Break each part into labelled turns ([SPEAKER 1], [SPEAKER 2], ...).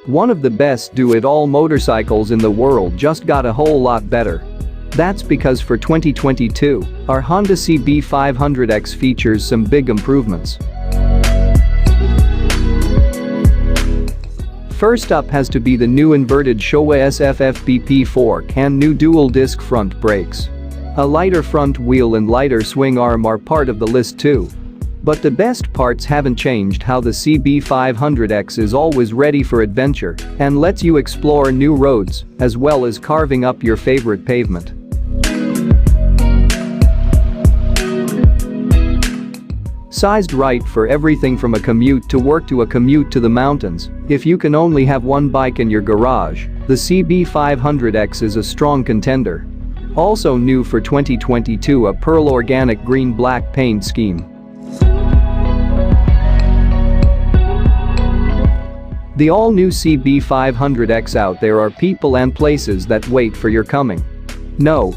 [SPEAKER 1] One of the best do-it-all motorcycles in the world just got a whole lot better. That's because for 2022, our Honda CB500X features some big improvements. First up has to be the new inverted Showa SFFBP fork and new dual-disc front brakes. A lighter front wheel and lighter swing arm are part of the list too. But the best parts haven't changed. How the CB500X is always ready for adventure and lets you explore new roads, as well as carving up your favorite pavement. Sized right for everything from a commute to work to a commute to the mountains. If you can only have one bike in your garage, the CB500X is a strong contender. Also new for 2022, a pearl organic green-black paint scheme. The all-new CB500X. Out there are people and places that wait for your coming. No,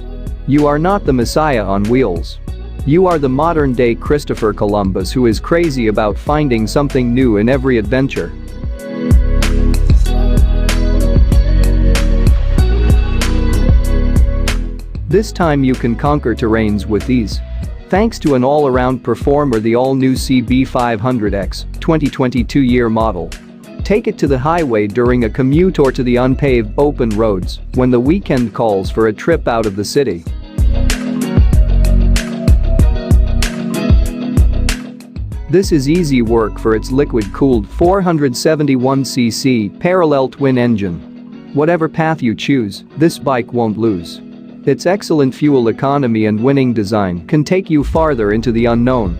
[SPEAKER 1] you are not the Messiah on wheels. You are the modern-day Christopher Columbus, who is crazy about finding something new in every adventure. This time you can conquer terrains with ease. Thanks to an all-around performer, the all-new CB500X, 2022 year model. Take it to the highway during a commute or to the unpaved open roads when the weekend calls for a trip out of the city. This is easy work for its liquid-cooled 471cc parallel twin engine. Whatever path you choose, this bike won't lose. Its excellent fuel economy and winning design can take you farther into the unknown.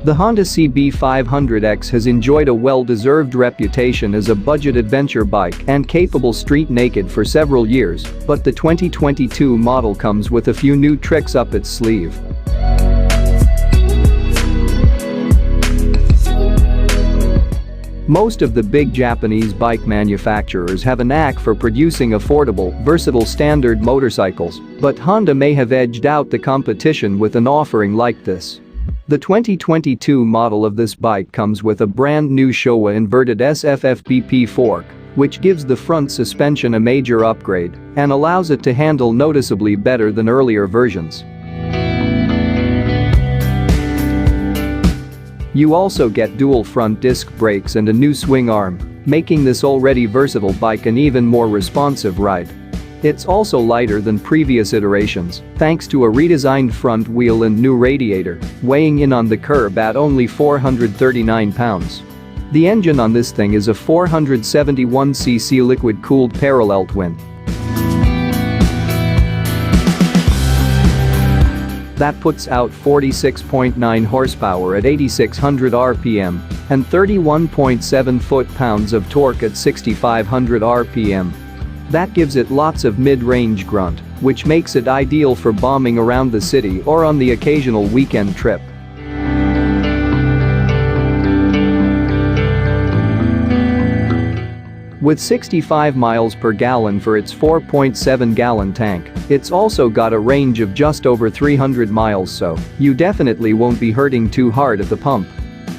[SPEAKER 1] The Honda CB500X has enjoyed a well-deserved reputation as a budget adventure bike and capable street naked for several years, but the 2022 model comes with a few new tricks up its sleeve. Most of the big Japanese bike manufacturers have a knack for producing affordable, versatile standard motorcycles, but Honda may have edged out the competition with an offering like this. The 2022 model of this bike comes with a brand new Showa inverted SFFBP fork, which gives the front suspension a major upgrade and allows it to handle noticeably better than earlier versions. You also get dual front disc brakes and a new swing arm, making this already versatile bike an even more responsive ride. It's also lighter than previous iterations, thanks to a redesigned front wheel and new radiator, weighing in on the curb at only 439 pounds. The engine on this thing is a 471cc liquid-cooled parallel twin. That puts out 46.9 horsepower at 8,600 RPM and 31.7 foot-pounds of torque at 6,500 RPM. That gives it lots of mid-range grunt, which makes it ideal for bombing around the city or on the occasional weekend trip. With 65 miles per gallon for its 4.7-gallon tank, it's also got a range of just over 300 miles, so you definitely won't be hurting too hard at the pump.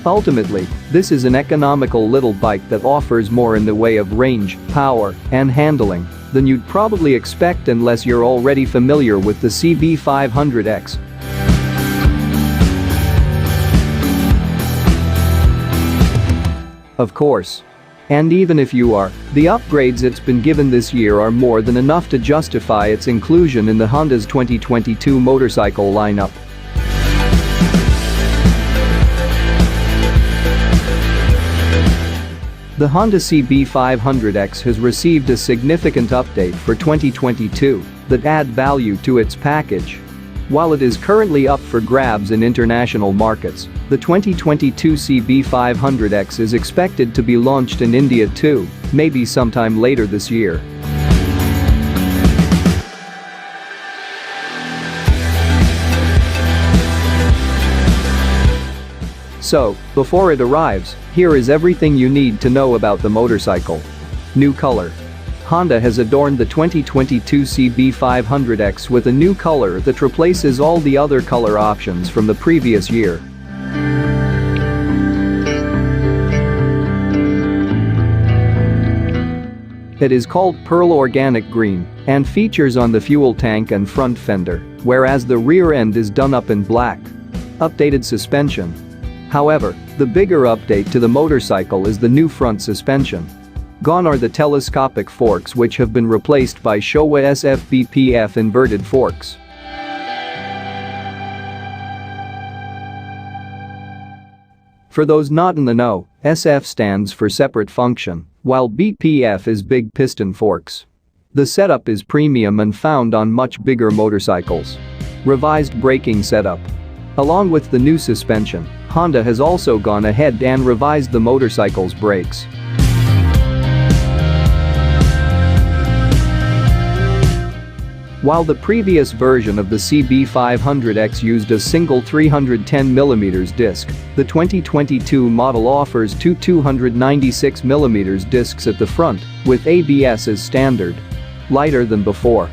[SPEAKER 1] Ultimately, this is an economical little bike that offers more in the way of range, power, and handling than you'd probably expect unless you're already familiar with the CB500X. Of course. And even if you are, the upgrades it's been given this year are more than enough to justify its inclusion in the Honda's 2022 motorcycle lineup. The Honda CB500X has received a significant update for 2022 that add value to its package. While it is currently up for grabs in international markets, the 2022 CB500X is expected to be launched in India too, maybe sometime later this year. So, before it arrives, here is everything you need to know about the motorcycle. New color. Honda has adorned the 2022 CB500X with a new color that replaces all the other color options from the previous year. It is called Pearl Organic Green and features on the fuel tank and front fender, whereas the rear end is done up in black. Updated suspension. However, the bigger update to the motorcycle is the new front suspension. Gone are the telescopic forks, which have been replaced by Showa SFBPF inverted forks. For those not in the know, SF stands for separate function, while BPF is big piston forks. The setup is premium and found on much bigger motorcycles. Revised braking setup. Along with the new suspension, Honda has also gone ahead and revised the motorcycle's brakes. While the previous version of the CB500X used a single 310mm disc, the 2022 model offers two 296mm discs at the front, with ABS as standard. Lighter than before.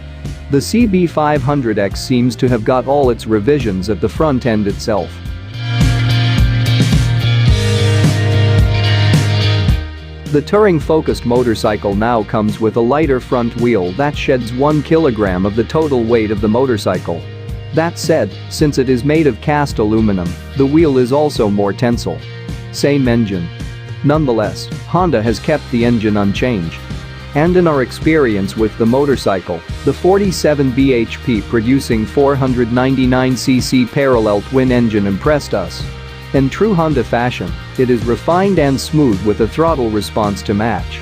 [SPEAKER 1] The CB500X seems to have got all its revisions at the front end itself. The touring-focused motorcycle now comes with a lighter front wheel that sheds 1 kilogram of the total weight of the motorcycle. That said, since it is made of cast aluminum, the wheel is also more tensile. Same engine. Nonetheless, Honda has kept the engine unchanged. And in our experience with the motorcycle, the 47 bhp producing 499cc parallel twin engine impressed us. In true Honda fashion, it is refined and smooth with a throttle response to match.